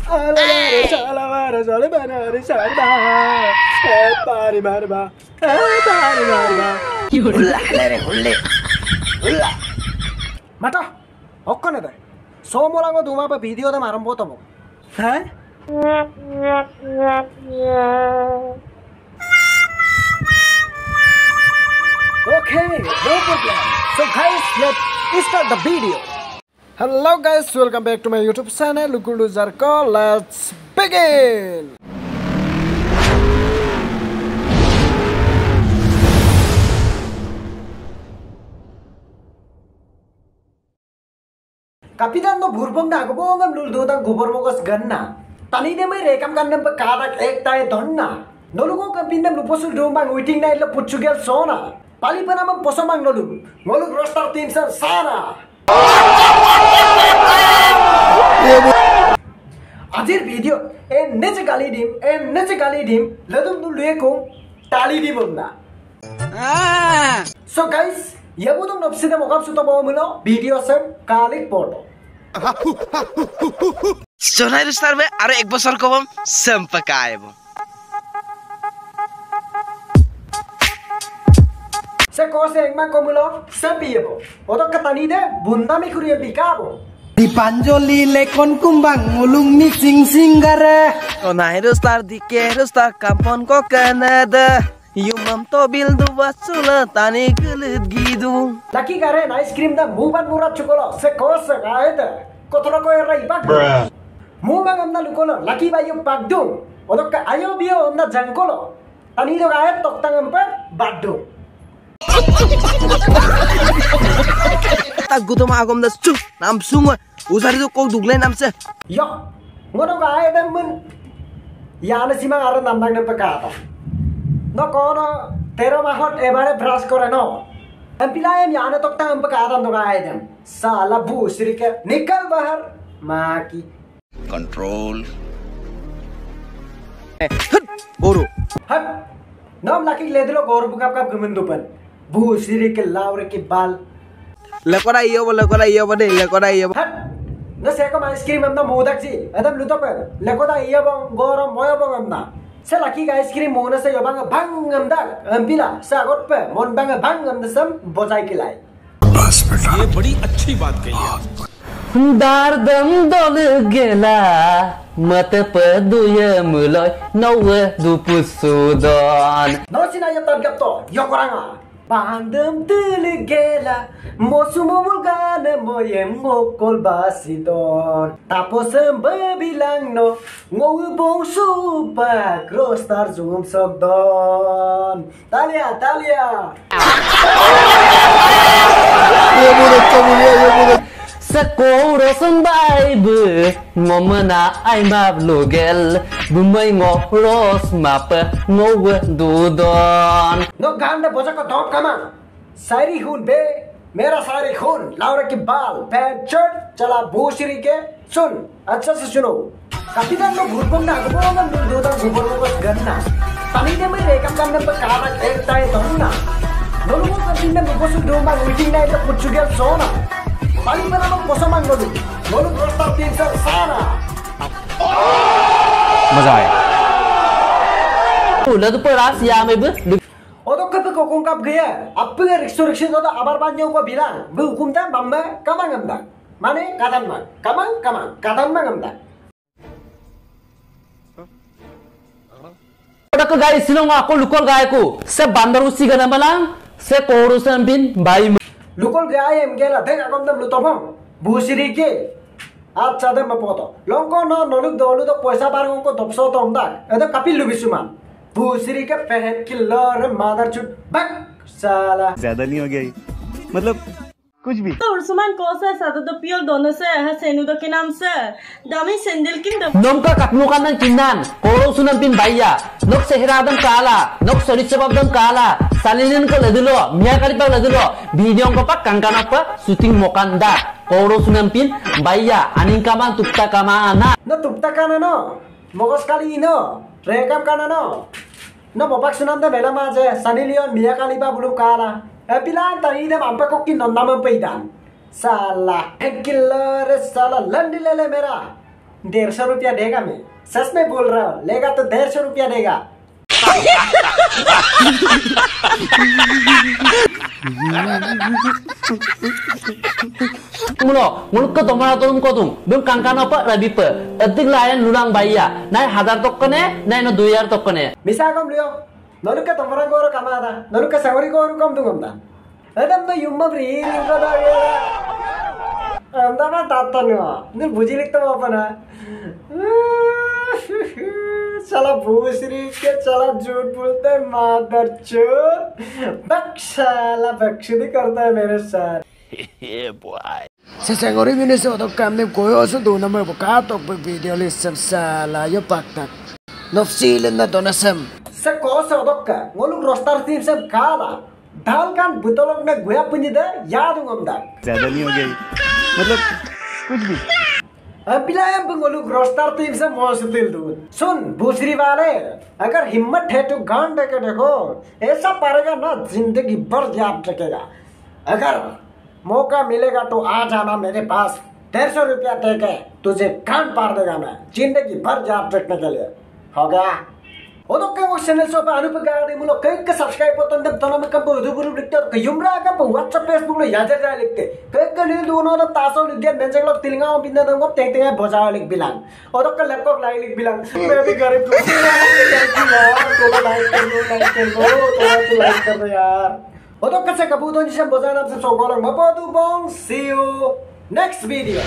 Mata, okkan ada. Somolang ko duma pa video da maram boto mo. Ha? Okay, no problem. So guys, let's start the video. Hello guys, welcome back to my YouTube channel Lukulu Zarko. Let's begin. Kapitan no burbong na ako bongam luldodang gubor mo kas ganna. Tani de may rekam kannam pa karak ek tay donna. Nolugo kampindam luposul domang waiting na ila putsugel sona. Pali pa naman posomang nolug. Nolug roster team sa sana. Ajir video nece gali dim ladum nu leko tali dim na. So guys, yabudong nopsida mokam suto mo mulo video sem kalik photo. Sonai rustar be aro ek bosor ko bom sampakaebo. Se kose engman ko mulo sapiebo. Oto katani de bunda mi kuriya bikabo. Di Panjoli lekon kumbang mulung ni sing singgare. Sonai rustar dike rustar kampon ko Canada. Yumam to bil du basula tani gelut gidu. Laki karen ice cream da muban murat chukolo se kose gaeda. Kotoro ko era ibak. Mumang amna lukolo laki bayo bagdung. Oto ka ayo bio amna jangkolo. Tani do gaed toktang emper badung. Tagu to magom das chu nam sunga usari to ko dugle nam se. Yo, ngono gaed mun. Yana simang aron namdang nem pekata. No kono tero mahot ebare brush kore no. Empilaem yana toktang pekata no gaedem. Sala busri ke nikal bahar maki. Control. Boru. Hat. Nam laki ledlo gor bukap kap gemendupan. Busri ke laure ke bal. Lekora iyo bode lekora iyo. Hat. Na seko ma ice cream amna modak ji. Adam luto per. Lekora iyo bang goro moyo bang amna. Se laki ga ice cream mona se yobang bang amda. Ampila sa got pe mon bang bang amda sam bojai kilai. बस बेटा ये बड़ी अच्छी बात कही आप दारदम दल गेला मत पदुय मुलय नौवे दुपुसुदन नोसिना या tab to yokoranga bandam tul gela mosumulgan moyem mokol basidon taposem babilang no ngou bong supa krostar zoom sokdon talia Sekorosan baibu ngomena aimab logel bumai ngoros mapa ngowe dudon no ganda boja ko top kama सारी खून बे मेरा सारी खून लाउरा की बाल pant shirt चला भूसरी के सुन अच्छा से सुनो kapitan no burbong na gubongan dudodang gubor mo bas ganna tani de may rekam kan ng karak ek tay donna nolugo kapitan no bosul domang waiting na ito putsugel sona pali pa naman posamang nolug roster team sa sana मजा आया उला तो पर रास या में बे Odo kape ko kung kap gaya, apa ga restoration odo abar banyo ko bilang, bu hukum ta mamma kamang amda, mane kadam man, kamang kadam man amda. Oda ko guys sinong ako lukol gaya ko, se bandar usi gana malang, se korusan bin bayi. Lukol gaya em gela, dek akom dam lutobong, busiri ke, at sa dem mapoto, longko no nolug dolu do poisa barang ko dopso to amda, edo kapil lubisuman. भूसरी के पहन killer मादर चुट बक साला ज्यादा नहीं हो गया मतलब कुछ भी तो उर्सुमान कोसा सातो तो पियल दोनों से है सेनु तो के नाम से दामी सेंडल किन दम nom ka katmukan ng kinan koro sunan pin baya nok sehradam kala nok sorisabam kala salinin ko ladulo miya kali pa ladulo video ko pa kangkana pa shooting mokanda koro sunan pin baya aning kaman tukta kamana no tukta kana no mogos kali no rekam kana no no babak sunan da bela maje Sunny Leon miya kali pa bulu kala bilang tadi dem ampe ko kin nonna me peidan salah killer salah landi lele mera 150 रुपया देगा। मैं सच में बोल रहा हूँ, लेगा तो 150 रुपया देगा। Mulut ke tomara turun kodung, dum kangkana apa rabi pe, etik layan lulang bayya, naik 1000 tokene, naik no 2000 tokene. Bisa kamu lihat, lalu ke tomara guru kamada, lalu ke sawari guru kamu tunggu dah. Adam tuh yumma beri, ini dah ya. Anda mah tatan ya, ini bujilik tuh apa na? चला भूसरी के चला झूठ बोलते है मादर चोर बक्साला बक्सुदी करता है मेरे साथ Sesengori ini suatu kami koyo sudah nama buka topik video lisem salah yo paktak nofsilin na donasem sekos suatu ka ngoluk roster tim sem kala dal kan butolok na gue punya deh याद हूँ हमदा ज्यादा नहीं हो गया मतलब कुछ भी पिलाया बंगोलू रोस्टर टीम से मौसदिल दूध सुन भूसरी वाले अगर हिम्मत है तो गांड देके देखो ऐसा पारेगा ना जिंदगी भर याद रखेगा। अगर मौका मिलेगा तो आ जाना मेरे पास 150 रुपया देके तुझे गांड पार देगा मैं जिंदगी भर याद रखने के लिए। हो गया Untuk kamu channel sopa anu pegawai mulo kayak ke subscribe potong dan tonton mereka buru-buru likte kayumra ka WhatsApp Facebook lo yajar jaya likte kayak ke ni dono na taso lidian benjek lo tilinga om pindah dong teng tengnya bocah lik bilang untuk ke laptop lain lik bilang मैं भी गरीब लोग थोड़ा like कर दो थोड़ा तो like कर दो यार untuk ke se kabuton jisam bocah nam se sogolong bapadu bong see you next video।